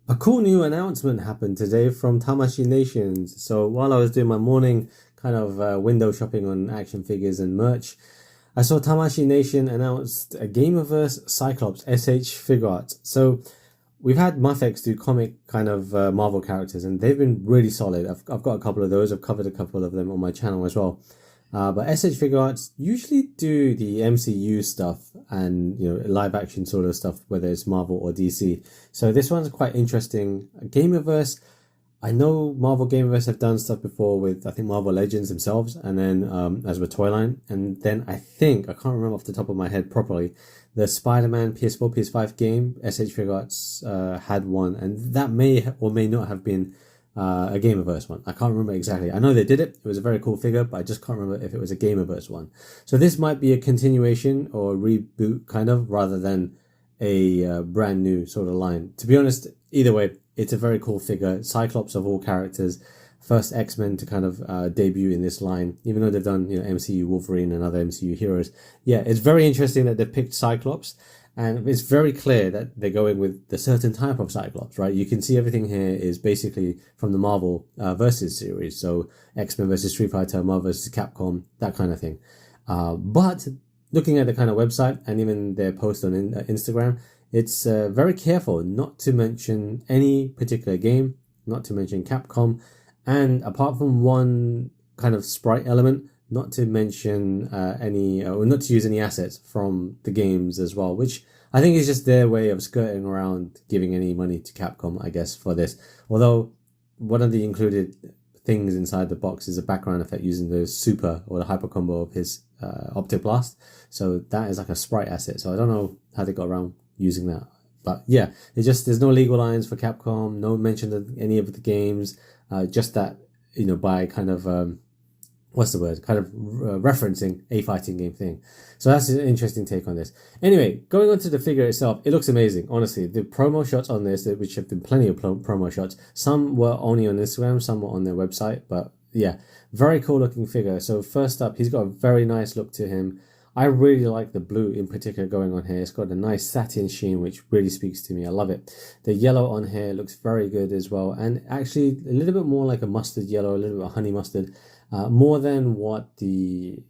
A cool new announcement happened today from Tamashii Nations. So while I was doing my morning kind of window shopping on action figures and merch, I saw Tamashii Nation announced a Gameverse Cyclops S.H.Figuarts. So we've had Mafex do comic kind of Marvel characters, and they've been really solid. I've got a couple of those. I've covered a couple of them on my channel as well. But S.H.Figuarts usually do the MCU stuff and live action sort of stuff, whether it's Marvel or DC. So this one's quite interesting. Gameverse, I know Marvel Gameverse have done stuff before with I think Marvel Legends themselves, and then as with Toyline, and then I can't remember off the top of my head properly, the Spider-Man PS4 PS5 game S.H.Figuarts had one, and that may or may not have been a Gameverse one. I can't remember exactly. I know they did it. It was a very cool figure, but I just can't remember if it was a Gameverse one. So this might be a continuation or a reboot kind of, rather than a brand new sort of line. To be honest, either way, it's a very cool figure. Cyclops of all characters, first X-Men to kind of debut in this line, even though they've done MCU Wolverine and other MCU heroes. Yeah, it's very interesting that they've picked Cyclops. And it's very clear that they're going with the certain type of Cyclops, right? You can see everything here is basically from the Marvel versus series. So X-Men versus Street Fighter, Marvel versus Capcom, that kind of thing. But looking at the kind of website and even their post on Instagram, it's very careful not to mention any particular game, not to mention Capcom. And apart from one kind of sprite element, not to mention or not to use any assets from the games as well, which I think is just their way of skirting around giving any money to Capcom, I guess, for this. Although one of the included things inside the box is a background effect using the super or the hyper combo of his Optic Blast. So that is like a sprite asset. So I don't know how they got around using that. But yeah, there's no legal lines for Capcom, no mention of any of the games, just that, by kind of referencing a fighting game thing. So that's an interesting take on this. Anyway, going on to the figure itself, it looks amazing. Honestly, the promo shots on this, which have been plenty of promo shots, some were only on Instagram, some were on their website, but yeah, very cool looking figure. So first up, he's got a very nice look to him. I really like the blue in particular going on here. It's got a nice satin sheen, which really speaks to me. I love it. The yellow on here looks very good as well. And actually a little bit more like a mustard yellow, a little bit of honey mustard. More than what the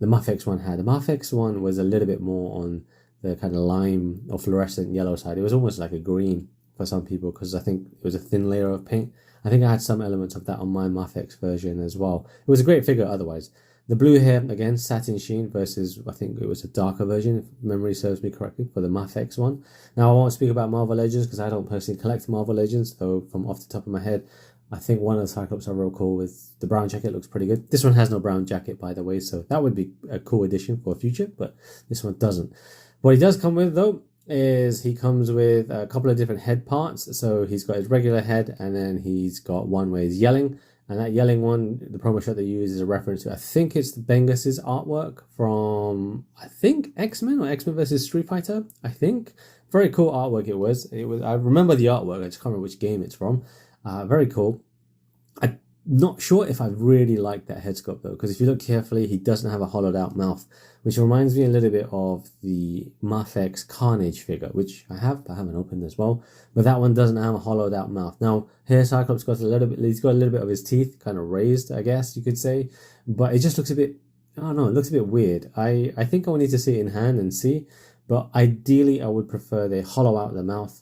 Mafex one had. The Mafex one was a little bit more on the kind of lime or fluorescent yellow side. It was almost like a green for some people because I think it was a thin layer of paint. I think I had some elements of that on my Mafex version as well. It was a great figure otherwise. The blue here, again, satin sheen versus, I think it was a darker version, if memory serves me correctly, for the Mafex one. Now, I won't speak about Marvel Legends because I don't personally collect Marvel Legends, though from off the top of my head, I think one of the Cyclops are real cool with the brown jacket, looks pretty good. This one has no brown jacket, by the way, so that would be a cool addition for future, but this one doesn't. What he does come with, though, is he comes with a couple of different head parts. So he's got his regular head, and then he's got one where he's yelling. And that yelling one, the promo shot they use is a reference to, I think it's Bengus's artwork from, I think, X-Men or X-Men versus Street Fighter, I think. Very cool artwork it was. I remember the artwork, I just can't remember which game it's from. Very cool. I'm not sure if I really like that head sculpt though, because if you look carefully, he doesn't have a hollowed out mouth, which reminds me a little bit of the Mafex Carnage figure, which I haven't opened as well, but that one doesn't have a hollowed out mouth. Now here Cyclops got he's got a little bit of his teeth kind of raised, I guess you could say, but it just looks a bit, I don't know, it looks a bit weird. I think I will need to see it in hand and see, but ideally I would prefer they hollow out the mouth.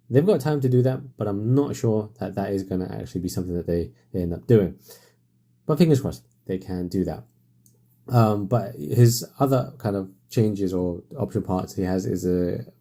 They've got time to do that, but I'm not sure that is going to actually be something that they end up doing. But fingers crossed, they can do that. But his other kind of changes or option parts he has is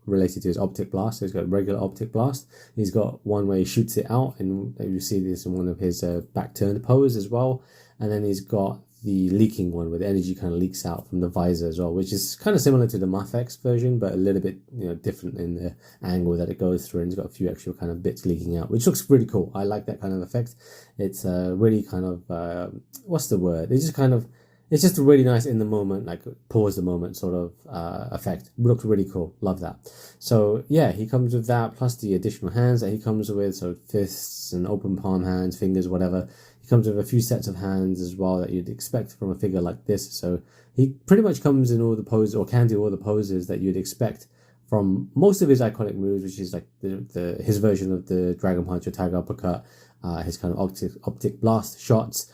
related to his Optic Blast. So he's got a regular Optic Blast. He's got one where he shoots it out, and you see this in one of his back turned pose as well. And then he's got the leaking one where the energy kind of leaks out from the visor as well, which is kind of similar to the Mafex version, but a little bit different in the angle that it goes through, and it's got a few extra kind of bits leaking out, which looks really cool. I like that kind of effect. It's really kind of what's the word? It's just a really nice in the moment, like pause the moment sort of effect. It looks really cool. Love that. So yeah, he comes with that plus the additional hands that he comes with, so fists and open palm hands, fingers, whatever. He comes with a few sets of hands as well that you'd expect from a figure like this. So he pretty much comes in all the poses, or can do all the poses that you'd expect from most of his iconic moves, which is like his version of the Dragon Punch or Tiger Uppercut, his kind of optic blast shots.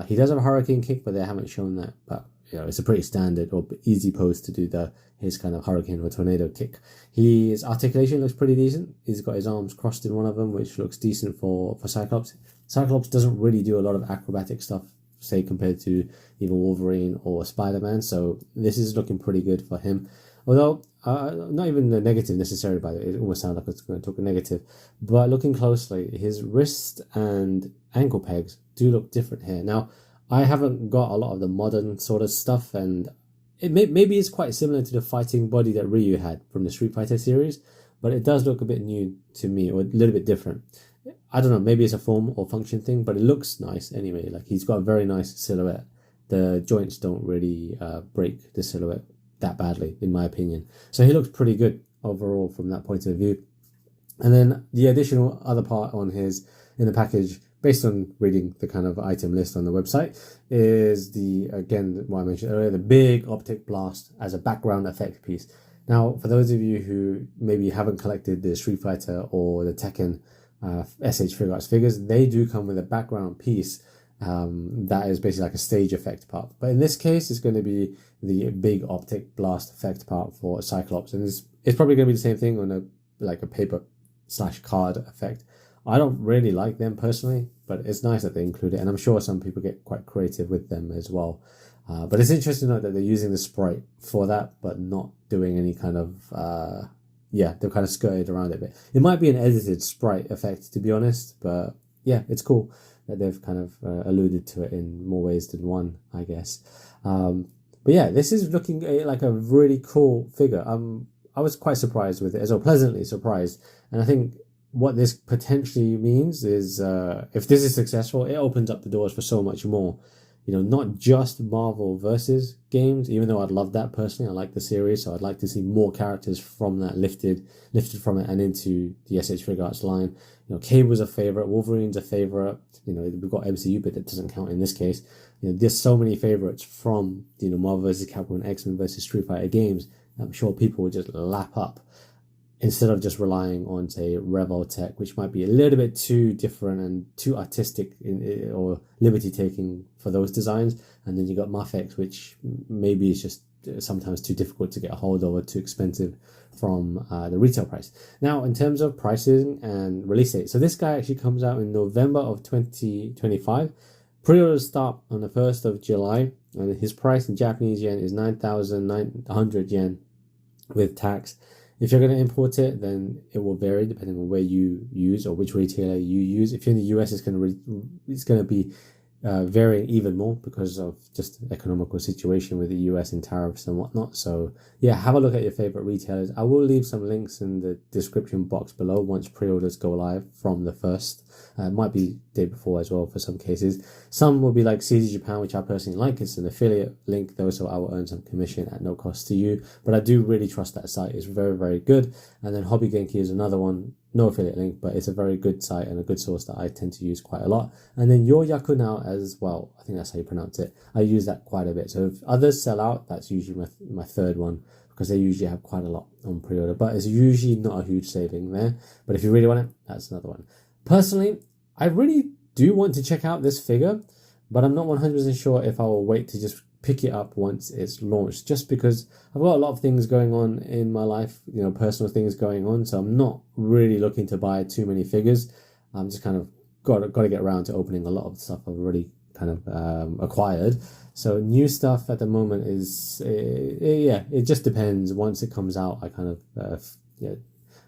He does have a Hurricane Kick, but they haven't shown that. But it's a pretty standard or easy pose to do his kind of Hurricane or Tornado Kick. His articulation looks pretty decent. He's got his arms crossed in one of them, which looks decent for Cyclops. Cyclops doesn't really do a lot of acrobatic stuff, say, compared to even Wolverine or Spider-Man, so this is looking pretty good for him. Although, not even a negative necessarily, by the way, it almost sounds like it's going to talk a negative, but looking closely, his wrist and ankle pegs do look different here. Now, I haven't got a lot of the modern sort of stuff, and maybe it's quite similar to the fighting body that Ryu had from the Street Fighter series, but it does look a bit new to me, or a little bit different. I don't know, maybe it's a form or function thing, but it looks nice anyway. Like, he's got a very nice silhouette. The joints don't really break the silhouette that badly, in my opinion. So he looks pretty good overall from that point of view. And then the additional other part in the package, based on reading the kind of item list on the website, is again, what I mentioned earlier, the big optic blast as a background effect piece. Now, for those of you who maybe haven't collected the Street Fighter or the Tekken S.H.Figuarts figures, they do come with a background piece that is basically like a stage effect part. But in this case, it's going to be the big optic blast effect part for Cyclops, and it's probably going to be the same thing on a paper/card effect. I don't really like them personally, but it's nice that they include it, and I'm sure some people get quite creative with them as well. But it's interesting to note that they're using the sprite for that, but not doing any kind of they've kind of skirted around it a bit. It might be an edited sprite effect, to be honest, but yeah, it's cool that they've kind of alluded to it in more ways than one, I guess. But yeah, this is looking like a really cool figure. I was quite surprised with it as well, pleasantly surprised. And I think what this potentially means is if this is successful, it opens up the doors for so much more. Not just Marvel versus games, even though I'd love that personally. I like the series, so I'd like to see more characters from that lifted from it and into the S.H.Figuarts line. Cable's a favorite, Wolverine's a favorite. We've got MCU, but that doesn't count in this case. There's so many favorites from Marvel vs. Capcom and X-Men versus Street Fighter games. I'm sure people would just lap up, instead of just relying on, say, Revoltech, which might be a little bit too different and too artistic or liberty-taking for those designs. And then you got Mafex, which maybe is just sometimes too difficult to get a hold of or too expensive from the retail price. Now, in terms of pricing and release date, so this guy actually comes out in November of 2025. Pre-orders start on the 1st of July, and his price in Japanese yen is 9,900 yen with tax. If you're going to import it, then it will vary depending on where you use or which retailer you use. If you're in the US, it's going to be varying even more because of just the economical situation with the US and tariffs and whatnot. So yeah, have a look at your favorite retailers. I will leave some links in the description box below once pre-orders go live from the 1st. It might be day before as well for some cases. Some will be like CD Japan, which I personally like. It's an affiliate link though, so I will earn some commission at no cost to you. But I do really trust that site. It's very, very good. And then Hobby Genki is another one. No affiliate link, but it's a very good site and a good source that I tend to use quite a lot. And then Yoyaku now as well. I think that's how you pronounce it. I use that quite a bit. So if others sell out, that's usually my third one, because they usually have quite a lot on pre-order. But it's usually not a huge saving there. But if you really want it, that's another one. Personally, I really do want to check out this figure, but I'm not 100% sure if I will wait to just pick it up once it's launched, just because I've got a lot of things going on in my life, personal things going on, so I'm not really looking to buy too many figures. I'm just kind of got to get around to opening a lot of stuff I've already kind of acquired. So new stuff at the moment is it just depends. Once it comes out, I kind of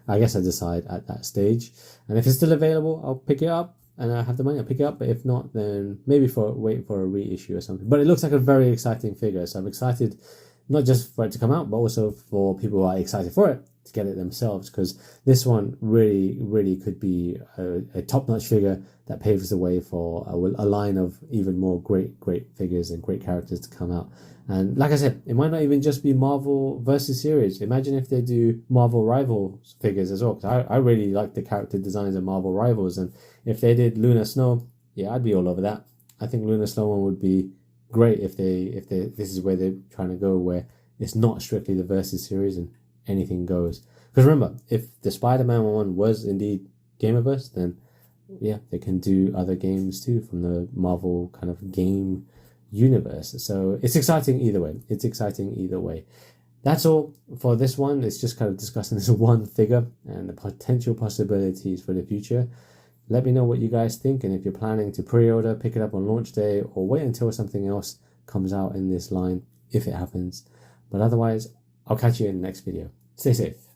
I guess I decide at that stage, and if it's still available, I'll pick it up. And I have the money, I'll pick it up. But if not, then maybe wait for a reissue or something. But it looks like a very exciting figure. So I'm excited, not just for it to come out, but also for people who are excited for it to get it themselves. Because this one really, really could be a top-notch figure that paves the way for a line of even more great figures and great characters to come out. And like I said, it might not even just be Marvel versus series. Imagine if they do Marvel Rivals figures as well. Because I really like the character designs of Marvel Rivals. And if they did Luna Snow, yeah, I'd be all over that. I think Luna Snow one would be great if this is where they're trying to go, where it's not strictly the versus series and anything goes. Because remember, if the Spider-Man one was indeed Gameverse, then yeah, they can do other games too from the Marvel kind of game universe. So it's exciting either way. It's exciting either way. That's all for this one. It's just kind of discussing this one figure and the potential possibilities for the future. Let me know what you guys think, and if you're planning to pre-order, pick it up on launch day, or wait until something else comes out in this line, if it happens. But otherwise, I'll catch you in the next video. Stay safe.